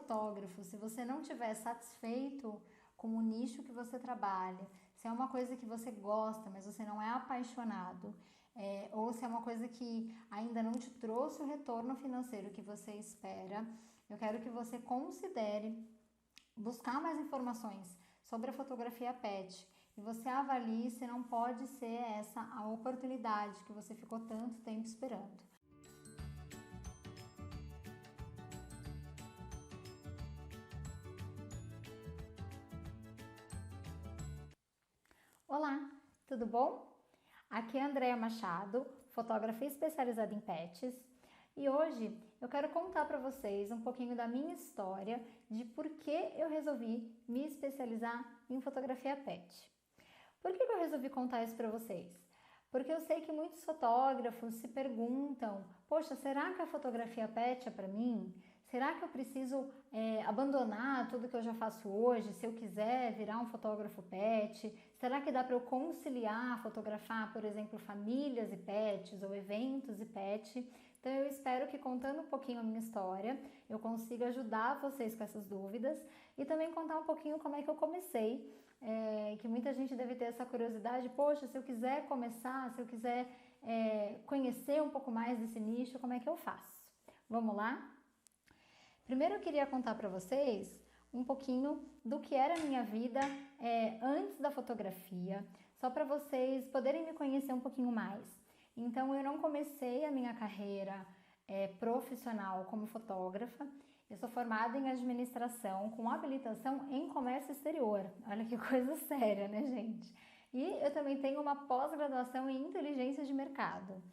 fotógrafo, se você não estiver satisfeito com o nicho que você trabalha, se é uma coisa que você gosta, mas você não é apaixonado, ou se é uma coisa que ainda não te trouxe o retorno financeiro que você espera, eu quero que você considere buscar mais informações sobre a fotografia pet e você avalie se não pode ser essa a oportunidade que você ficou tanto tempo esperando. Olá, tudo bom? Aqui é a Andréa Machado, fotógrafa especializada em pets, e hoje eu quero contar para vocês um pouquinho da minha história de por que eu resolvi me especializar em fotografia pet. Por que eu resolvi contar isso para vocês? Porque eu sei que muitos fotógrafos se perguntam: poxa, será que a fotografia pet é para mim? Será que eu preciso abandonar tudo que eu já faço hoje se eu quiser virar um fotógrafo pet? Será que dá para eu conciliar fotografar, por exemplo, famílias e pets ou eventos e pet? Então eu espero que contando um pouquinho a minha história, eu consiga ajudar vocês com essas dúvidas e também contar um pouquinho como é que eu comecei, que muita gente deve ter essa curiosidade, poxa, se eu quiser começar, se eu quiser conhecer um pouco mais desse nicho, como é que eu faço? Vamos lá? Primeiro eu queria contar para vocês um pouquinho do que era a minha vida antes da fotografia, só para vocês poderem me conhecer um pouquinho mais. Então eu não comecei a minha carreira profissional como fotógrafa, eu sou formada em administração com habilitação em comércio exterior. Olha que coisa séria, né, gente? E eu também tenho uma pós-graduação em inteligência de mercado.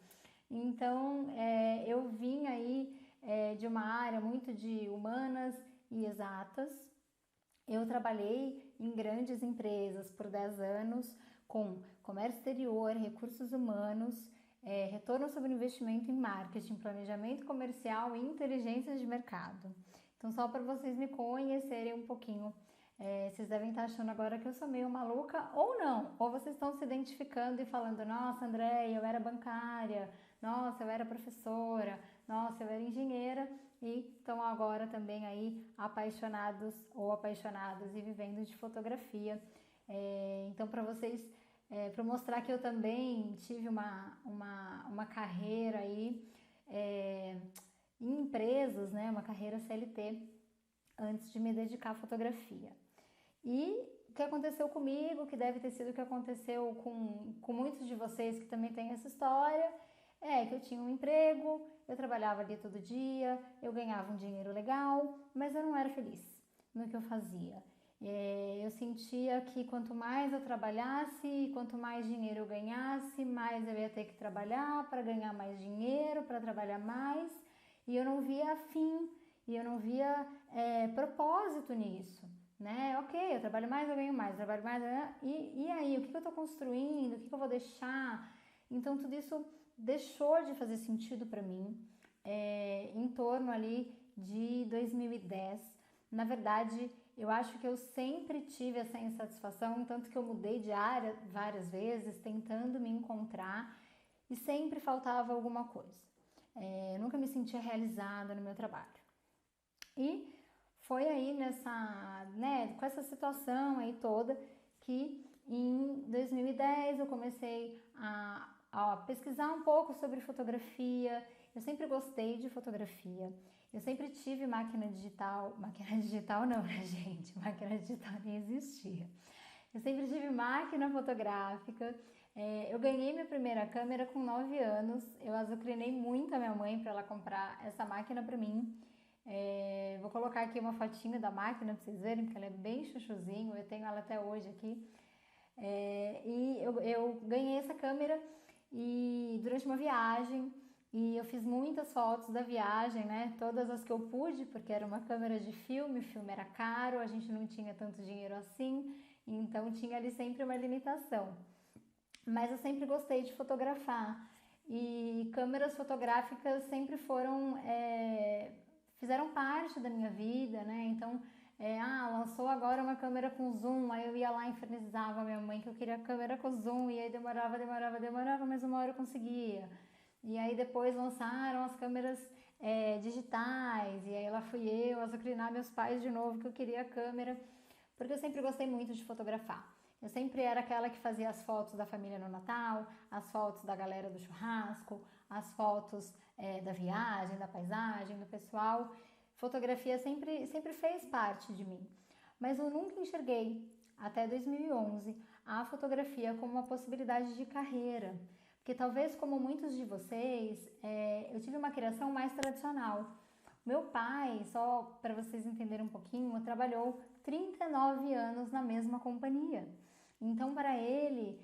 Então eu vim aí de uma área muito de humanas e exatas. Eu trabalhei em grandes empresas por 10 anos com comércio exterior, recursos humanos, retorno sobre investimento em marketing, planejamento comercial e inteligência de mercado. Então, só para vocês me conhecerem um pouquinho, vocês devem estar achando agora que eu sou meio maluca ou não, ou vocês estão se identificando e falando: nossa, Andréia, eu era bancária, nossa, eu era professora, nossa, eu era engenheira, e estão agora também aí apaixonados ou apaixonadas e vivendo de fotografia. Então, para vocês, para mostrar que eu também tive uma carreira aí em empresas, né, uma carreira CLT, antes de me dedicar à fotografia. E o que aconteceu comigo, que deve ter sido o que aconteceu com muitos de vocês que também têm essa história, é que eu tinha um emprego, eu trabalhava ali todo dia, eu ganhava um dinheiro legal, mas eu não era feliz no que eu fazia. Eu sentia que quanto mais eu trabalhasse, quanto mais dinheiro eu ganhasse, mais eu ia ter que trabalhar para ganhar mais dinheiro, para trabalhar mais, e eu não via fim, e eu não via propósito nisso. Né? Ok, eu trabalho mais, eu ganho mais, eu trabalho mais, e aí, o que eu estou construindo, o que eu vou deixar? Então tudo isso deixou de fazer sentido para mim em torno ali de 2010. Na verdade, eu acho que eu sempre tive essa insatisfação, tanto que eu mudei de área várias vezes, tentando me encontrar, e sempre faltava alguma coisa. Eu nunca me sentia realizada no meu trabalho. E foi aí com essa situação aí toda que em 2010 eu comecei a pesquisar um pouco sobre fotografia. Eu sempre gostei de fotografia. Eu sempre tive máquina digital não, né, gente? Máquina digital nem existia. Eu sempre tive máquina fotográfica. Eu ganhei minha primeira câmera com 9 anos. Eu azucrinei muito a minha mãe para ela comprar essa máquina para mim. Vou colocar aqui uma fotinha da máquina para vocês verem, porque ela é bem chuchuzinho, eu tenho ela até hoje aqui. E eu ganhei essa câmera e durante uma viagem, e eu fiz muitas fotos da viagem, né? Todas as que eu pude, porque era uma câmera de filme, o filme era caro, a gente não tinha tanto dinheiro assim, então tinha ali sempre uma limitação. Mas eu sempre gostei de fotografar e câmeras fotográficas sempre fizeram parte da minha vida, né? Então, lançou agora uma câmera com zoom, aí eu ia lá e infernizava a minha mãe que eu queria câmera com zoom, e aí demorava, mas uma hora eu conseguia. E aí depois lançaram as câmeras digitais, e aí lá fui eu azucrinar meus pais de novo que eu queria a câmera, porque eu sempre gostei muito de fotografar. Eu sempre era aquela que fazia as fotos da família no Natal, as fotos da galera do churrasco, as fotos da viagem, da paisagem, do pessoal. Fotografia sempre fez parte de mim, mas eu nunca enxerguei, até 2011, a fotografia como uma possibilidade de carreira, porque talvez como muitos de vocês, eu tive uma criação mais tradicional. Meu pai, só para vocês entenderem um pouquinho, trabalhou 39 anos na mesma companhia. Então, para ele,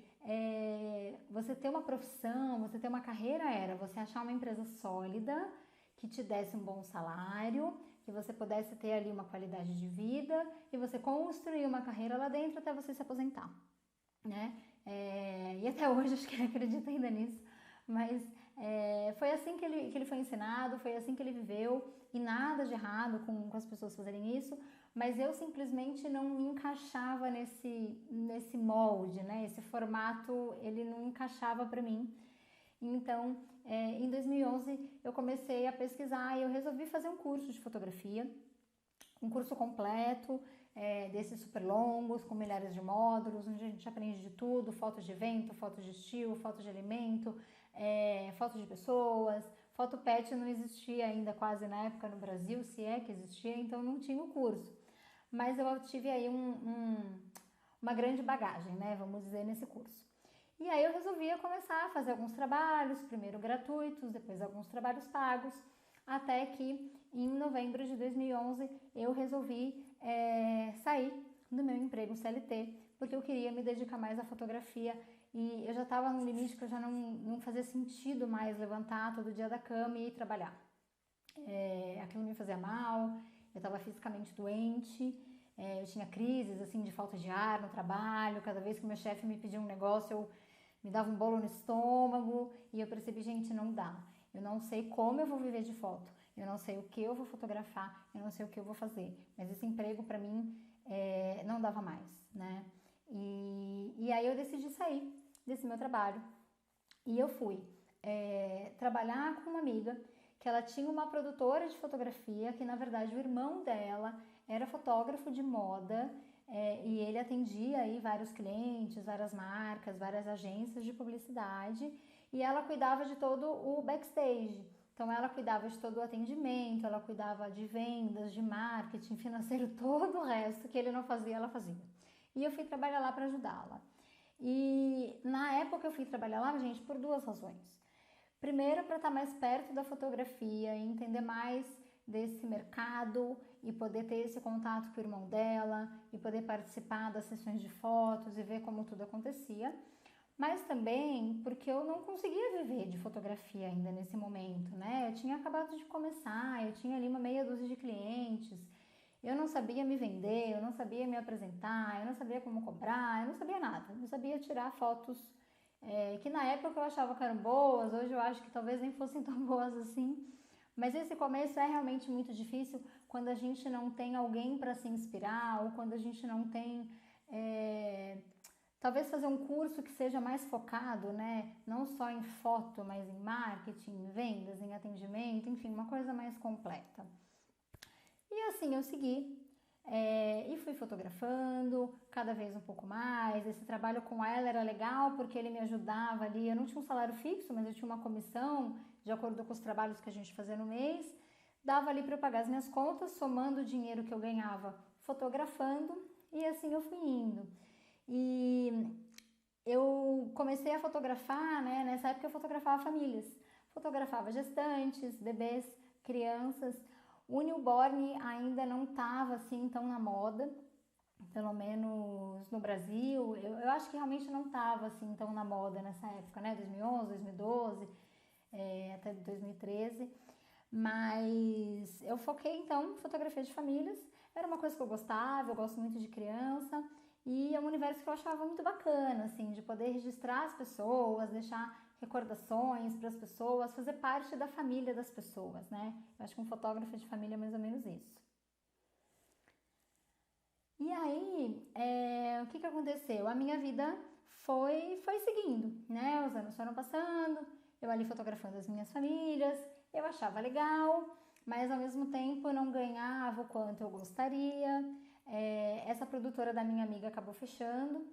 você ter uma profissão, você ter uma carreira era você achar uma empresa sólida, que te desse um bom salário, que você pudesse ter ali uma qualidade de vida e você construir uma carreira lá dentro até você se aposentar, né? E até hoje acho que ele acredita ainda nisso, mas foi assim que ele foi ensinado, foi assim que ele viveu e nada de errado com as pessoas fazerem isso, mas eu simplesmente não me encaixava nesse molde, né? Esse formato, ele não encaixava para mim. Então, em 2011, eu comecei a pesquisar e eu resolvi fazer um curso de fotografia, um curso completo, desses super longos, com milhares de módulos, onde a gente aprende de tudo, fotos de evento, fotos de estilo, fotos de alimento, fotos de pessoas. Foto pet não existia ainda quase na época no Brasil, se é que existia, então não tinha o curso. Mas eu tive aí uma grande bagagem, né, vamos dizer, nesse curso. E aí eu resolvi começar a fazer alguns trabalhos, primeiro gratuitos, depois alguns trabalhos pagos, até que em novembro de 2011 eu resolvi sair do meu emprego CLT, porque eu queria me dedicar mais à fotografia e eu já estava no limite que eu já não fazia sentido mais levantar todo dia da cama e ir trabalhar. Aquilo me fazia mal, eu estava fisicamente doente, eu tinha crises assim de falta de ar no trabalho, cada vez que meu chefe me pedia um negócio me dava um bolo no estômago e eu percebi, gente, não dá. Eu não sei como eu vou viver de foto, eu não sei o que eu vou fotografar, eu não sei o que eu vou fazer, mas esse emprego para mim não dava mais, né? E aí eu decidi sair desse meu trabalho e eu fui trabalhar com uma amiga que ela tinha uma produtora de fotografia, que na verdade o irmão dela era fotógrafo de moda e ele atendia aí vários clientes, várias marcas, várias agências de publicidade e ela cuidava de todo o backstage. Então ela cuidava de todo o atendimento, ela cuidava de vendas, de marketing, financeiro, todo o resto que ele não fazia, ela fazia. E eu fui trabalhar lá para ajudá-la. E na época eu fui trabalhar lá, gente, por duas razões. Primeiro, para estar mais perto da fotografia e entender mais desse mercado e poder ter esse contato com o irmão dela e poder participar das sessões de fotos e ver como tudo acontecia. Mas também porque eu não conseguia viver de fotografia ainda nesse momento, né? Eu tinha acabado de começar, eu tinha ali uma meia dúzia de clientes, eu não sabia me vender, eu não sabia me apresentar, eu não sabia como cobrar, eu não sabia nada, eu sabia tirar fotos que na época eu achava que eram boas, hoje eu acho que talvez nem fossem tão boas assim. Mas esse começo é realmente muito difícil quando a gente não tem alguém para se inspirar ou quando a gente não tem, talvez fazer um curso que seja mais focado, né? Não só em foto, mas em marketing, em vendas, em atendimento, enfim, uma coisa mais completa. E assim eu segui. E fui fotografando cada vez um pouco mais. Esse trabalho com ela era legal porque ele me ajudava ali. Eu não tinha um salário fixo, mas eu tinha uma comissão de acordo com os trabalhos que a gente fazia no mês. Dava ali para eu pagar as minhas contas, somando o dinheiro que eu ganhava fotografando, e assim eu fui indo. E eu comecei a fotografar, né? Nessa época eu fotografava famílias, fotografava gestantes, bebês, crianças. O newborn ainda não estava assim tão na moda, pelo menos no Brasil. Eu acho que realmente não estava assim tão na moda nessa época, né? 2011, 2012, até 2013. Mas eu foquei então em fotografia de famílias. Era uma coisa que eu gostava, eu gosto muito de criança. E é um universo que eu achava muito bacana, assim, de poder registrar as pessoas, deixar recordações para as pessoas, fazer parte da família das pessoas, né? Eu acho que um fotógrafo de família é mais ou menos isso. E aí, o que aconteceu? A minha vida foi seguindo, né? Os anos foram passando, eu ali fotografando as minhas famílias, Eu achava legal, mas ao mesmo tempo não ganhava o quanto eu gostaria. Essa produtora da minha amiga acabou fechando,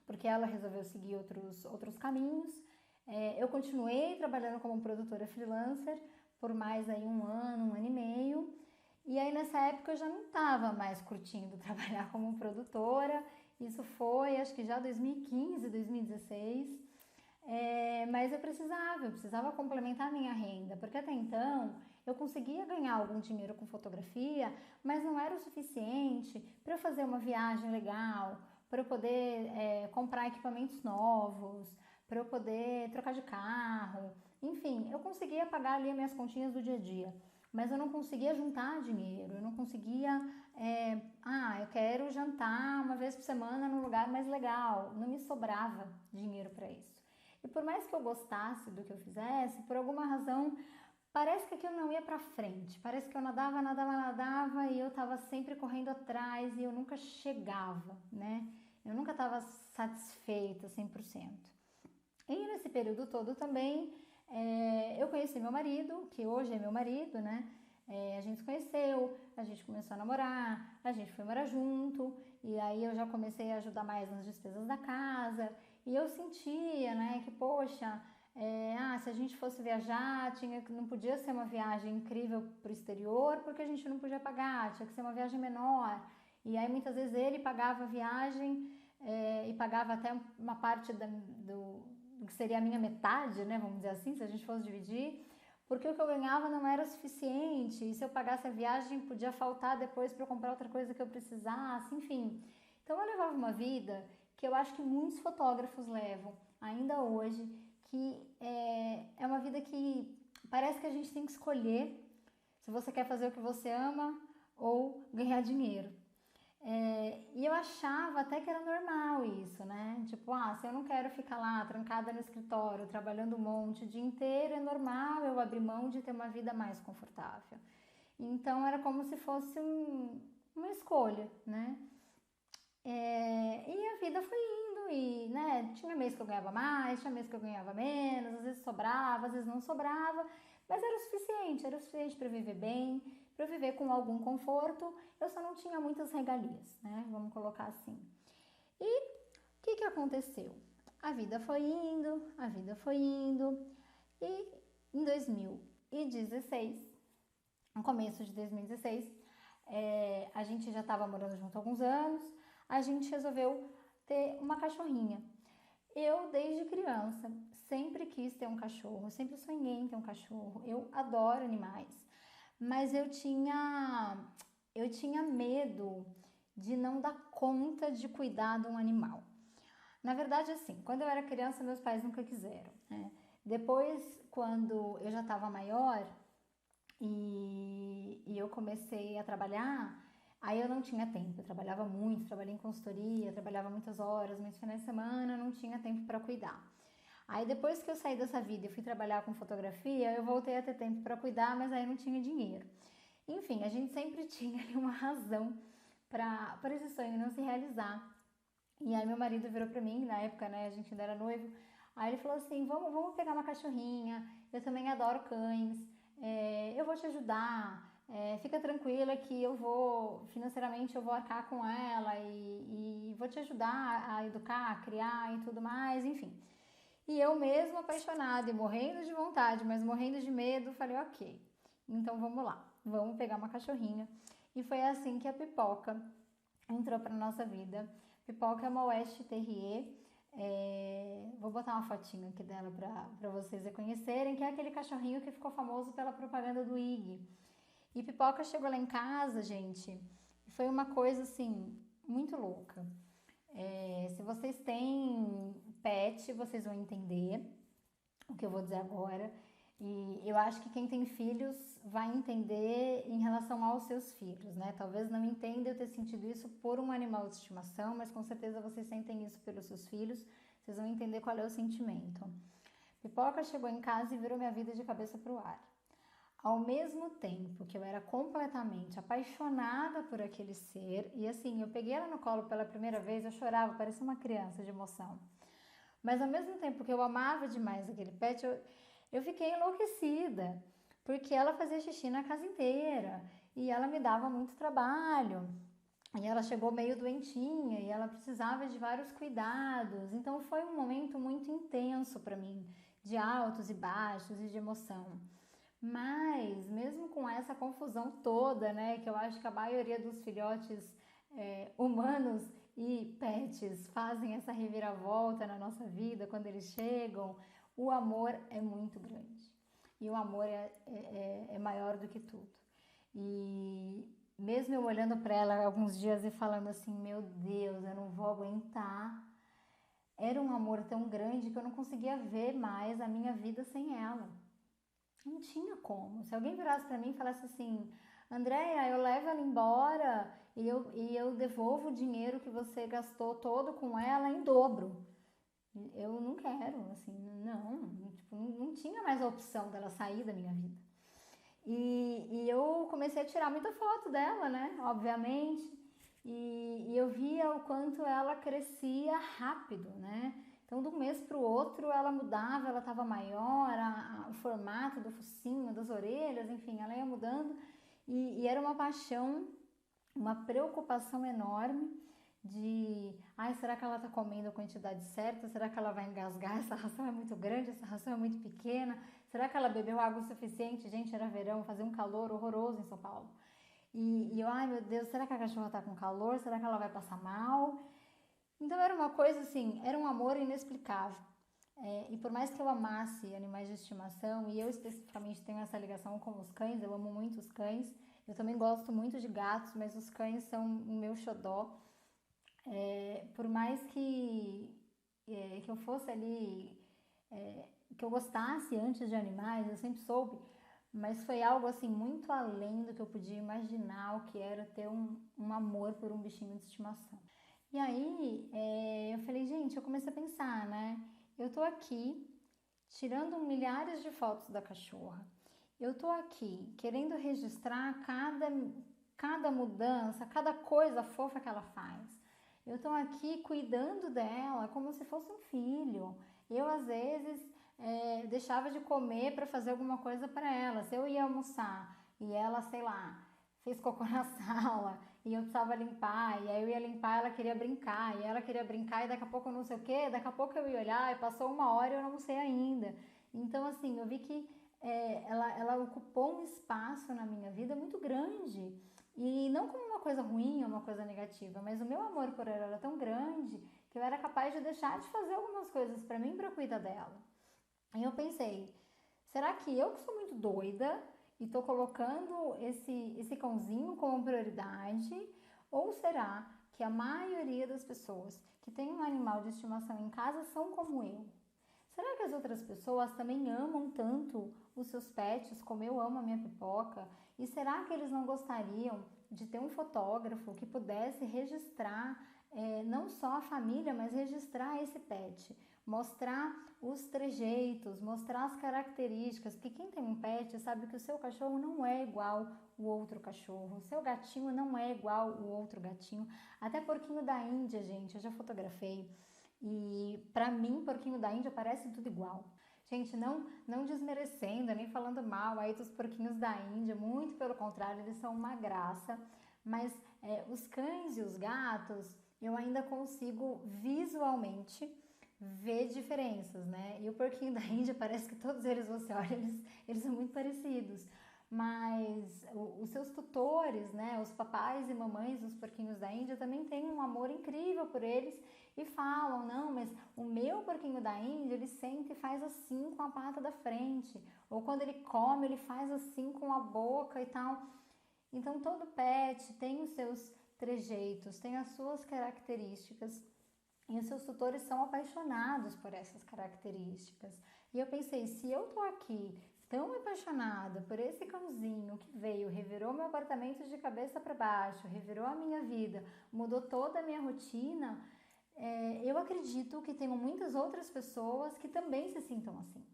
porque ela resolveu seguir outros caminhos. Eu continuei trabalhando como produtora freelancer por mais aí um ano e meio. E aí nessa época eu já não estava mais curtindo trabalhar como produtora. Isso foi, acho que já 2015, 2016. Mas eu precisava complementar a minha renda, porque até então eu conseguia ganhar algum dinheiro com fotografia, mas não era o suficiente para eu fazer uma viagem legal, para eu poder comprar equipamentos novos, para eu poder trocar de carro, enfim, eu conseguia pagar ali as minhas continhas do dia a dia, mas eu não conseguia juntar dinheiro, eu não conseguia, eu quero jantar uma vez por semana num lugar mais legal, não me sobrava dinheiro para isso. E por mais que eu gostasse do que eu fizesse, por alguma razão, parece que aquilo não ia pra frente. Parece que eu nadava e eu estava sempre correndo atrás e eu nunca chegava, né? Eu nunca estava satisfeita 100%. E nesse período todo também, eu conheci meu marido, que hoje é meu marido, né? A gente se conheceu, a gente começou a namorar, a gente foi morar junto, e aí eu já comecei a ajudar mais nas despesas da casa, e eu sentia, né, que poxa, se a gente fosse viajar, não podia ser uma viagem incrível para o exterior, porque a gente não podia pagar, tinha que ser uma viagem menor, e aí muitas vezes ele pagava a viagem, e pagava até uma parte do que seria a minha metade, né, vamos dizer assim, se a gente fosse dividir, porque o que eu ganhava não era suficiente, e se eu pagasse a viagem podia faltar depois para eu comprar outra coisa que eu precisasse, enfim. Então eu levava uma vida que eu acho que muitos fotógrafos levam ainda hoje, que é uma vida que parece que a gente tem que escolher se você quer fazer o que você ama ou ganhar dinheiro. E eu achava até que era normal isso, né? Tipo, se eu não quero ficar lá trancada no escritório, trabalhando um monte o dia inteiro, é normal eu abrir mão de ter uma vida mais confortável. Então era como se fosse uma escolha, né? E a vida foi indo e, né, tinha mês que eu ganhava mais, tinha mês que eu ganhava menos, às vezes sobrava, às vezes não sobrava, mas era o suficiente para viver bem, para viver com algum conforto, eu só não tinha muitas regalias, né, vamos colocar assim. E o que aconteceu? A vida foi indo, e em 2016, no começo de 2016, a gente já estava morando junto há alguns anos, a gente resolveu ter uma cachorrinha. Eu, desde criança, sempre quis ter um cachorro, sempre sonhei em ter um cachorro. Eu adoro animais, mas eu tinha medo de não dar conta de cuidar de um animal. Na verdade, assim, quando eu era criança, meus pais nunca quiseram, né? Depois, quando eu já estava maior e eu comecei a trabalhar, aí eu não tinha tempo, eu trabalhava muito, trabalhei em consultoria, trabalhava muitas horas, muitos finais de semana, não tinha tempo para cuidar. Aí depois que eu saí dessa vida e fui trabalhar com fotografia, eu voltei a ter tempo para cuidar, mas aí não tinha dinheiro. Enfim, a gente sempre tinha ali uma razão para esse sonho não se realizar. E aí meu marido virou para mim, na época, né, a gente ainda era noivo, aí ele falou assim, vamos pegar uma cachorrinha, eu também adoro cães, eu vou te ajudar, fica tranquila que eu vou, financeiramente eu vou arcar com ela e vou te ajudar a educar, a criar e tudo mais, enfim. E eu mesmo apaixonada e morrendo de vontade, mas morrendo de medo, falei, ok, então vamos lá, vamos pegar uma cachorrinha. E foi assim que a Pipoca entrou para nossa vida. Pipoca é uma West Terrier, vou botar uma fotinha aqui dela para vocês reconhecerem, que é aquele cachorrinho que ficou famoso pela propaganda do IG. E Pipoca chegou lá em casa, gente, e foi uma coisa assim, muito louca. Se vocês têm pet, vocês vão entender o que eu vou dizer agora. E eu acho que quem tem filhos vai entender em relação aos seus filhos, né? Talvez não entenda eu ter sentido isso por um animal de estimação, mas com certeza vocês sentem isso pelos seus filhos, vocês vão entender qual é o sentimento. Pipoca chegou em casa e virou minha vida de cabeça pro ar. Ao mesmo tempo que eu era completamente apaixonada por aquele ser, e assim, eu peguei ela no colo pela primeira vez, eu chorava, parecia uma criança de emoção. Mas ao mesmo tempo que eu amava demais aquele pet, eu fiquei enlouquecida, porque ela fazia xixi na casa inteira e ela me dava muito trabalho. E ela chegou meio doentinha e ela precisava de vários cuidados. Então foi um momento muito intenso para mim, de altos e baixos e de emoção. Mas mesmo com essa confusão toda, né, que eu acho que a maioria dos filhotes humanos e pets fazem essa reviravolta na nossa vida quando eles chegam, o amor é muito grande. E o amor é maior do que tudo. E mesmo eu olhando para ela alguns dias e falando assim, meu Deus, eu não vou aguentar. Era um amor tão grande que eu não conseguia ver mais a minha vida sem ela. Não tinha como. Se alguém virasse para mim e falasse assim, Andréia, eu levo ela embora e eu devolvo o dinheiro que você gastou todo com ela em dobro. Eu não quero, assim, não, tipo, não tinha mais a opção dela sair da minha vida. E eu comecei a tirar muita foto dela, né? Obviamente. E eu via o quanto ela crescia rápido, né? Então, de um mês para o outro, ela mudava, ela estava maior, o formato do focinho, das orelhas, enfim, ela ia mudando. E era uma paixão, uma preocupação enorme de, ai, será que ela está comendo a quantidade certa? Será que ela vai engasgar? Essa ração é muito grande, essa ração é muito pequena. Será que ela bebeu água o suficiente? Gente, era verão, fazia um calor horroroso em São Paulo. E eu, ai meu Deus, será que a cachorra tá com calor? Será que ela vai passar mal? Então era uma coisa assim, era um amor inexplicável. E por mais que eu amasse animais de estimação, e eu especificamente tenho essa ligação com os cães, eu amo muito os cães, eu também gosto muito de gatos, mas os cães são o meu xodó. Por mais que eu fosse ali, que eu gostasse antes de animais, eu sempre soube, mas foi algo assim muito além do que eu podia imaginar o que era ter um amor por um bichinho de estimação. E aí eu falei, gente, eu comecei a pensar, né? Eu tô aqui tirando milhares de fotos da cachorra. Eu tô aqui querendo registrar cada mudança, cada coisa fofa que ela faz. Eu tô aqui cuidando dela como se fosse um filho. Eu, às vezes, deixava de comer para fazer alguma coisa para ela. Se eu ia almoçar e ela, sei lá, fez cocô na sala e eu precisava limpar, e aí eu ia limpar, ela queria brincar, e ela queria brincar, e daqui a pouco eu não sei o que, daqui a pouco eu ia olhar, e passou uma hora e eu não sei ainda. Então, assim, eu vi que ela ocupou um espaço na minha vida muito grande. E não como uma coisa ruim ou uma coisa negativa, mas o meu amor por ela era tão grande que eu era capaz de deixar de fazer algumas coisas para mim para cuidar dela. E eu pensei, será que eu que sou muito doida e tô colocando esse cãozinho como prioridade? Ou será que a maioria das pessoas que tem um animal de estimação em casa são como eu? Será que as outras pessoas também amam tanto os seus pets como eu amo a minha pipoca? E será que eles não gostariam de ter um fotógrafo que pudesse registrar não só a família, mas registrar esse pet? Mostrar os trejeitos, mostrar as características, porque quem tem um pet sabe que o seu cachorro não é igual o outro cachorro, o seu gatinho não é igual o outro gatinho, até porquinho da Índia, gente, eu já fotografei. E pra mim, porquinho da Índia parece tudo igual. Gente, não desmerecendo, nem falando mal aí dos porquinhos da Índia, muito pelo contrário, eles são uma graça. Mas os cães e os gatos, eu ainda consigo visualmente ver diferenças, né? E o porquinho da Índia parece que todos eles, você olha, eles são muito parecidos. Mas os seus tutores, né, os papais e mamães dos porquinhos da Índia também têm um amor incrível por eles e falam, não, mas o meu porquinho da Índia, ele senta e faz assim com a pata da frente, ou quando ele come, ele faz assim com a boca e tal. Então todo pet tem os seus trejeitos, tem as suas características. E os seus tutores são apaixonados por essas características. E eu pensei, se eu tô aqui tão apaixonada por esse cãozinho que veio, revirou meu apartamento de cabeça para baixo, revirou a minha vida, mudou toda a minha rotina, eu acredito que tenham muitas outras pessoas que também se sintam assim.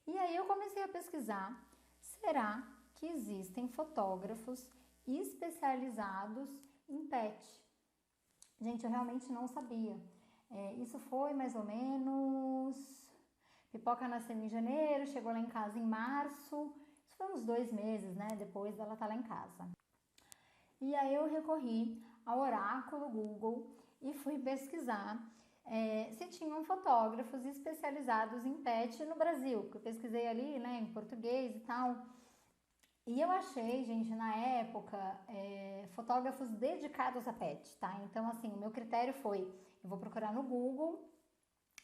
E aí eu comecei a pesquisar, será que existem fotógrafos especializados em pet? Gente, eu realmente não sabia. Isso foi mais ou menos... Pipoca nasceu em janeiro, chegou lá em casa em março. Isso Isso foi uns 2 meses, né, depois dela estar lá em casa. E aí eu recorri ao oráculo Google e fui pesquisar se tinham fotógrafos especializados em pet no Brasil, porque eu pesquisei ali, né, em português e tal. E eu achei, gente, na época, fotógrafos dedicados a pet, tá? Então, assim, o meu critério foi, eu vou procurar no Google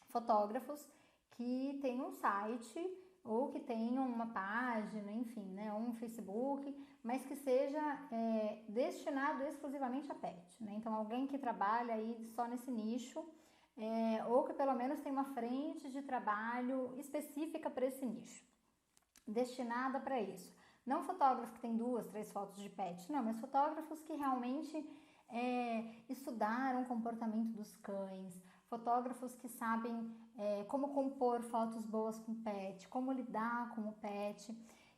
fotógrafos que tenham um site ou que tenham uma página, enfim, né, um Facebook, mas que seja destinado exclusivamente a pet, né? Então, alguém que trabalha aí só nesse nicho, ou que pelo menos tem uma frente de trabalho específica para esse nicho, destinada para isso. Não fotógrafo que tem 2, 3 fotos de pet, não, mas fotógrafos que realmente estudaram o comportamento dos cães, fotógrafos que sabem como compor fotos boas com o pet, como lidar com o pet.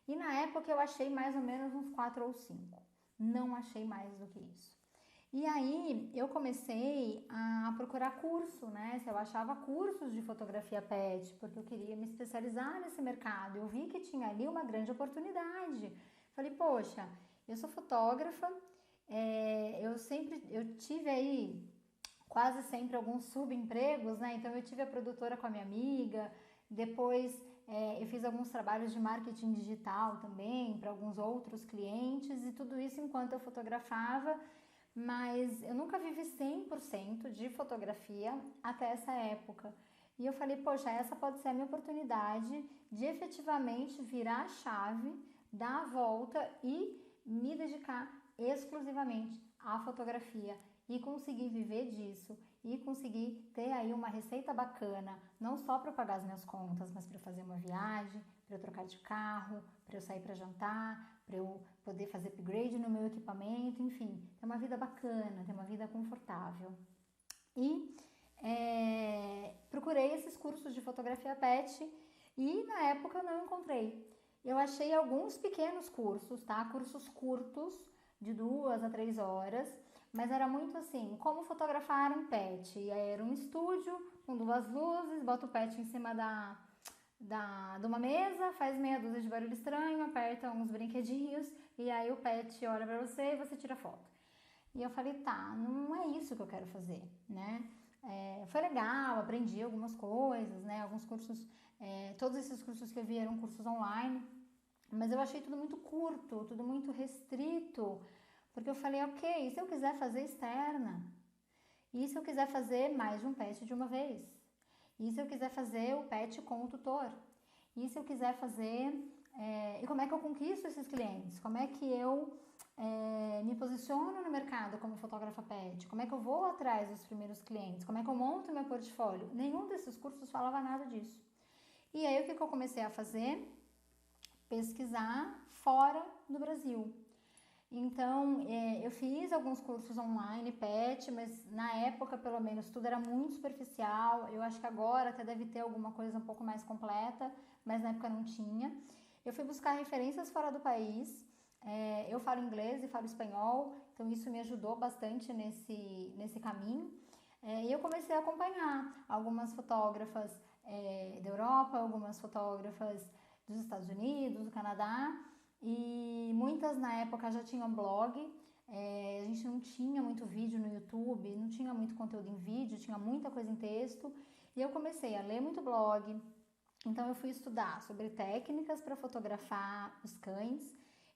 E na época eu achei mais ou menos uns 4 ou 5, não achei mais do que isso. E aí eu comecei a procurar curso, né? Se eu achava cursos de fotografia pet, porque eu queria me especializar nesse mercado. Eu vi que tinha ali uma grande oportunidade. Falei, poxa, eu sou fotógrafa, eu tive aí quase sempre alguns subempregos, né? Então eu tive a produtora com a minha amiga, depois eu fiz alguns trabalhos de marketing digital também para alguns outros clientes e tudo isso enquanto eu fotografava. Mas eu nunca vivi 100% de fotografia até essa época. E eu falei, poxa, essa pode ser a minha oportunidade de efetivamente virar a chave, dar a volta e me dedicar exclusivamente à fotografia e conseguir viver disso e conseguir ter aí uma receita bacana, não só para pagar as minhas contas, mas para fazer uma viagem, para eu trocar de carro, para eu sair para jantar, para eu poder fazer upgrade no meu equipamento, enfim, ter uma vida bacana, ter uma vida confortável. E procurei esses cursos de fotografia pet e na época eu não encontrei. Eu achei alguns pequenos cursos, tá? Cursos curtos, de 2 a 3 horas, mas era muito assim, como fotografar um pet. E aí era um estúdio com 2 luzes, bota o pet em cima de uma mesa, faz meia dúzia de barulho estranho, aperta uns brinquedinhos e aí o pet olha pra você e você tira foto. E eu falei, tá, não é isso que eu quero fazer, né? Foi legal, aprendi algumas coisas, né? Alguns cursos, todos esses cursos que eu vi eram cursos online, mas eu achei tudo muito curto, tudo muito restrito, porque eu falei, ok, e se eu quiser fazer externa? E se eu quiser fazer mais de um pet de uma vez? E se eu quiser fazer o pet com o tutor? E se eu quiser fazer... e como é que eu conquisto esses clientes? Como é que eu me posiciono no mercado como fotógrafa pet? Como é que eu vou atrás dos primeiros clientes? Como é que eu monto meu portfólio? Nenhum desses cursos falava nada disso. E aí o que eu comecei a fazer? Pesquisar fora do Brasil. Então, eu fiz alguns cursos online, pet, mas na época, pelo menos, tudo era muito superficial. Eu acho que agora até deve ter alguma coisa um pouco mais completa, mas na época não tinha. Eu fui buscar referências fora do país. Eu falo inglês e falo espanhol, então isso me ajudou bastante nesse caminho. E eu comecei a acompanhar algumas fotógrafas da Europa, algumas fotógrafas dos Estados Unidos, do Canadá, e muitas na época já tinham blog. A gente não tinha muito vídeo no YouTube, não tinha muito conteúdo em vídeo, tinha muita coisa em texto, e eu comecei a ler muito blog. Então eu fui estudar sobre técnicas para fotografar os cães,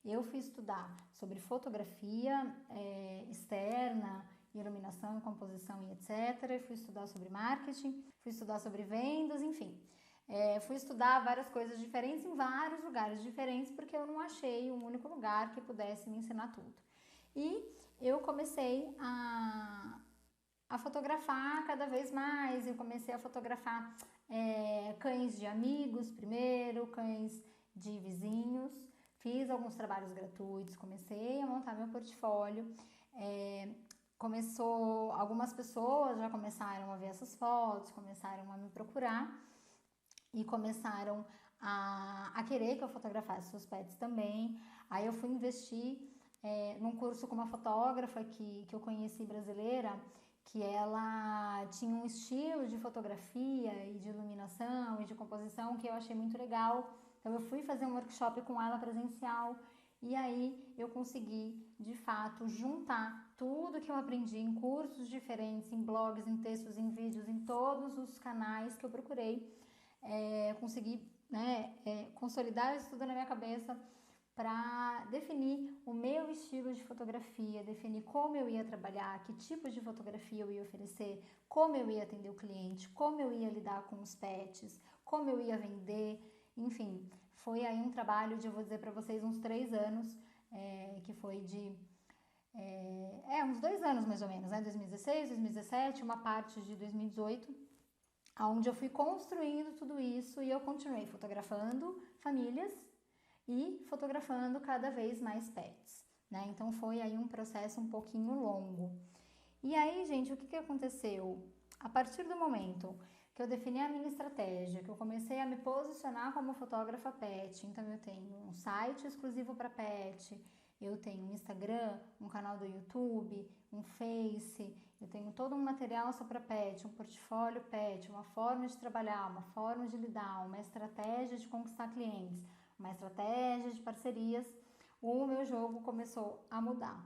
eu fui estudar sobre fotografia externa, iluminação, composição e etc. Eu fui estudar sobre marketing, fui estudar sobre vendas, enfim. Fui estudar várias coisas diferentes em vários lugares diferentes, porque eu não achei um único lugar que pudesse me ensinar tudo. E eu comecei a fotografar cada vez mais, eu comecei a fotografar cães de amigos primeiro, cães de vizinhos, fiz alguns trabalhos gratuitos, comecei a montar meu portfólio, algumas pessoas já começaram a ver essas fotos, começaram a me procurar e começaram a querer que eu fotografasse seus pets também. Aí eu fui investir num curso com uma fotógrafa que eu conheci brasileira, que ela tinha um estilo de fotografia e de iluminação e de composição que eu achei muito legal. Então eu fui fazer um workshop com ela presencial e aí eu consegui, de fato, juntar tudo que eu aprendi em cursos diferentes, em blogs, em textos, em vídeos, em todos os canais que eu procurei. Consegui, né, consolidar isso tudo na minha cabeça para definir o meu estilo de fotografia, definir como eu ia trabalhar, que tipo de fotografia eu ia oferecer, como eu ia atender o cliente, como eu ia lidar com os pets, como eu ia vender, enfim, foi aí um trabalho de, eu vou dizer para vocês, uns 3 anos, que foi de uns 2 anos mais ou menos, né? 2016, 2017, uma parte de 2018, onde eu fui construindo tudo isso e eu continuei fotografando famílias e fotografando cada vez mais pets, né? Então foi aí um processo um pouquinho longo. E aí, gente, o que aconteceu? A partir do momento que eu defini a minha estratégia, que eu comecei a me posicionar como fotógrafa pet, então eu tenho um site exclusivo para pet, eu tenho um Instagram, um canal do YouTube, um Face, eu tenho todo um material só para pet, um portfólio pet, uma forma de trabalhar, uma forma de lidar, uma estratégia de conquistar clientes, uma estratégia de parcerias, o meu jogo começou a mudar.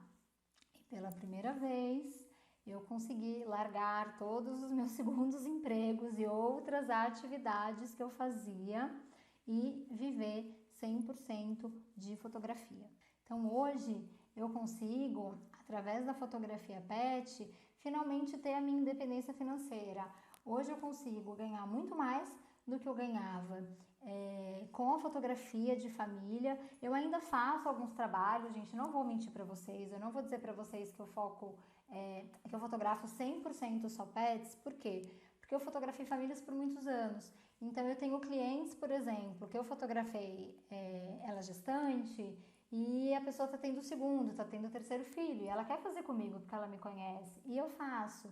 E pela primeira vez eu consegui largar todos os meus segundos empregos e outras atividades que eu fazia e viver 100% de fotografia. Então hoje eu consigo, através da fotografia pet, finalmente ter a minha independência financeira. Hoje eu consigo ganhar muito mais do que eu ganhava com a fotografia de família. Eu ainda faço alguns trabalhos, gente, não vou mentir para vocês, eu não vou dizer para vocês que eu foco, que eu fotografo 100% só pets. Por quê? Porque eu fotografei famílias por muitos anos. Então eu tenho clientes, por exemplo, que eu fotografei ela gestante e a pessoa está tendo o segundo, está tendo o terceiro filho e ela quer fazer comigo porque ela me conhece e eu faço.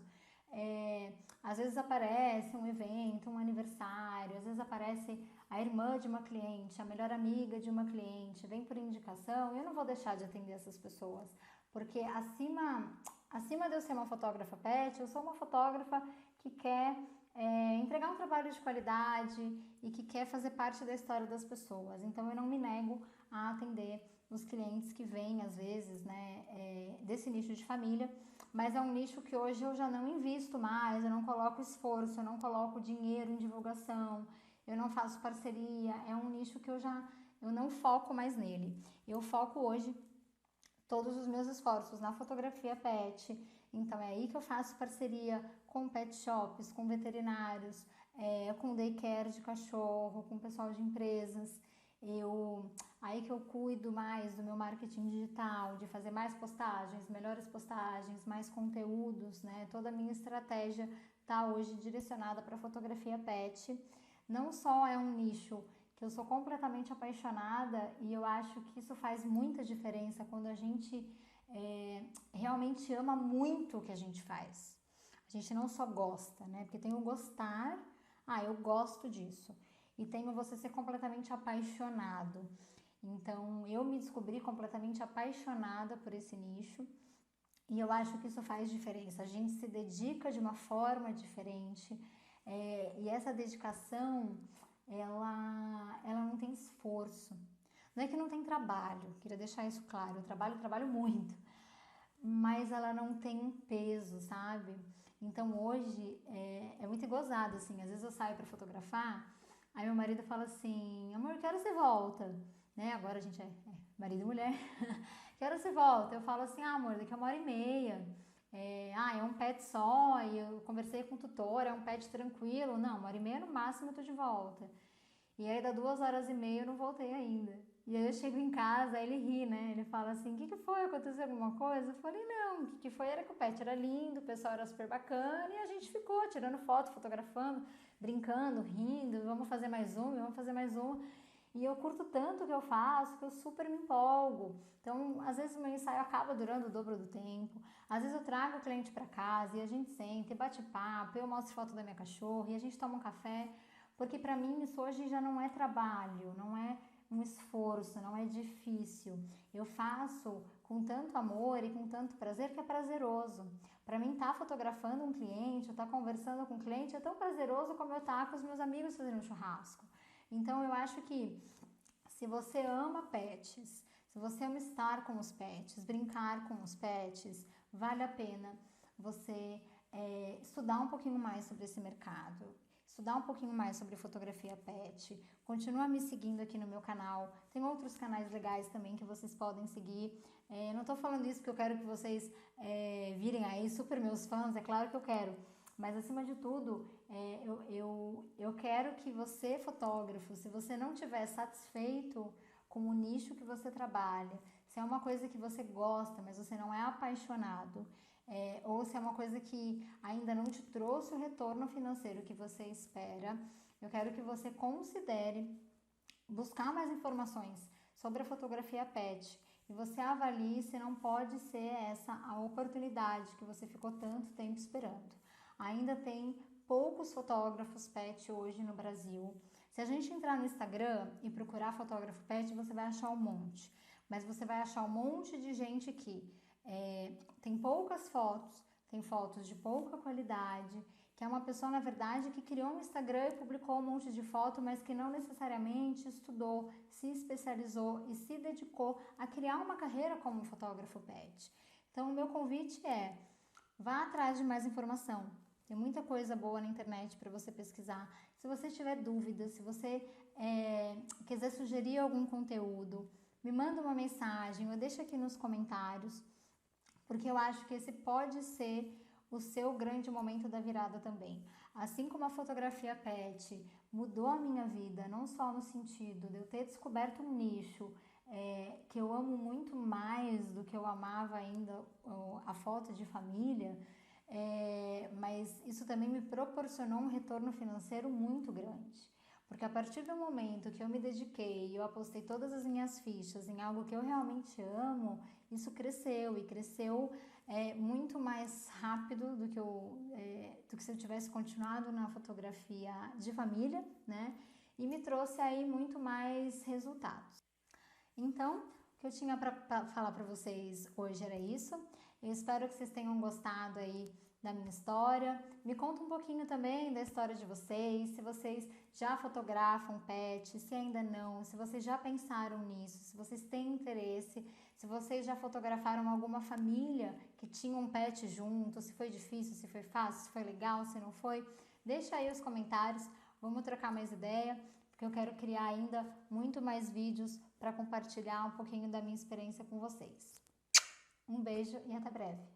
Às vezes aparece um evento, um aniversário, às vezes aparece a irmã de uma cliente, a melhor amiga de uma cliente, vem por indicação, eu não vou deixar de atender essas pessoas, porque acima de eu ser uma fotógrafa pet, eu sou uma fotógrafa que quer entregar um trabalho de qualidade e que quer fazer parte da história das pessoas. Então eu não me nego a atender os clientes que vêm às vezes, né, desse nicho de família, mas é um nicho que hoje eu já não invisto mais, eu não coloco esforço, eu não coloco dinheiro em divulgação, eu não faço parceria, é um nicho que eu não foco mais nele. Eu foco hoje todos os meus esforços na fotografia pet, então é aí que eu faço parceria com pet shops, com veterinários, com daycare de cachorro, com pessoal de empresas. Aí que eu cuido mais do meu marketing digital, de fazer mais postagens, melhores postagens, mais conteúdos, né? Toda a minha estratégia está hoje direcionada para fotografia pet. Não só é um nicho que eu sou completamente apaixonada e eu acho que isso faz muita diferença quando a gente realmente ama muito o que a gente faz. A gente não só gosta, né? Porque tem o gostar, eu gosto disso. E tem o você ser completamente apaixonado. Então, eu me descobri completamente apaixonada por esse nicho e eu acho que isso faz diferença. A gente se dedica de uma forma diferente e essa dedicação, ela não tem esforço. Não é que não tem trabalho, queria deixar isso claro. Eu trabalho muito, mas ela não tem um peso, sabe? Então, hoje é muito gozado, assim. Às vezes eu saio para fotografar, aí meu marido fala assim, amor, que hora você volta? Né? Agora a gente é marido e mulher. Que hora você volta? Eu falo assim, amor, daqui a 1h30. É um pet só, e eu conversei com o tutor, é um pet tranquilo. Não, 1h30 no máximo eu tô de volta. E aí dá 2h30 eu não voltei ainda. E aí eu chego em casa, aí ele ri, né? Ele fala assim, o que foi? Aconteceu alguma coisa? Eu falei, não, o que foi era que o pet era lindo, o pessoal era super bacana e a gente ficou tirando foto, fotografando, brincando, rindo, vamos fazer mais uma, vamos fazer mais uma. E eu curto tanto o que eu faço que eu super me empolgo. Então, às vezes o meu ensaio acaba durando o dobro do tempo. Às vezes eu trago o cliente para casa e a gente senta e bate papo, eu mostro foto da minha cachorra e a gente toma um café. Porque para mim isso hoje já não é trabalho, não é um esforço, não é difícil. Eu faço com tanto amor e com tanto prazer que é prazeroso. Para mim estar fotografando um cliente, estar conversando com um cliente é tão prazeroso como eu estar com os meus amigos fazendo um churrasco. Então eu acho que Se você ama pets, se você ama estar com os pets, brincar com os pets, vale a pena você estudar um pouquinho mais sobre esse mercado, estudar um pouquinho mais sobre fotografia pet. Continua me seguindo aqui no meu canal. Tem outros canais legais também que vocês podem seguir. Não tô falando isso porque eu quero que vocês virem aí super meus fãs, é claro que eu quero. Mas acima de tudo, eu quero que você, fotógrafo, se você não estiver satisfeito com o nicho que você trabalha, se é uma coisa que você gosta, mas você não é apaixonado, ou se é uma coisa que ainda não te trouxe o retorno financeiro que você espera, eu quero que você considere buscar mais informações sobre a fotografia pet e você avalie se não pode ser essa a oportunidade que você ficou tanto tempo esperando. Ainda tem poucos fotógrafos pet hoje no Brasil. Se a gente entrar no Instagram e procurar fotógrafo pet, você vai achar um monte. Mas você vai achar um monte de gente que tem poucas fotos, tem fotos de pouca qualidade, que é uma pessoa, na verdade, que criou um Instagram e publicou um monte de foto, mas que não necessariamente estudou, se especializou e se dedicou a criar uma carreira como fotógrafo pet. Então, o meu convite é: vá atrás de mais informação. Tem muita coisa boa na internet para você pesquisar. Se você tiver dúvidas, se você quiser sugerir algum conteúdo, me manda uma mensagem ou deixa aqui nos comentários, porque eu acho que esse pode ser o seu grande momento da virada também. Assim como a fotografia pet mudou a minha vida, não só no sentido de eu ter descoberto um nicho que eu amo muito mais do que eu amava ainda a foto de família, mas isso também me proporcionou um retorno financeiro muito grande. Porque a partir do momento que eu me dediquei e eu apostei todas as minhas fichas em algo que eu realmente amo, isso cresceu e cresceu muito mais rápido do que se eu tivesse continuado na fotografia de família, né? E me trouxe aí muito mais resultados. Então, o que eu tinha para falar para vocês hoje era isso. Eu espero que vocês tenham gostado aí da minha história. Me conta um pouquinho também da história de vocês, se vocês já fotografam pet, se ainda não, se vocês já pensaram nisso, se vocês têm interesse, se vocês já fotografaram alguma família que tinha um pet junto, se foi difícil, se foi fácil, se foi legal, se não foi. Deixa aí os comentários, vamos trocar mais ideia, porque eu quero criar ainda muito mais vídeos para compartilhar um pouquinho da minha experiência com vocês. Um beijo e até breve!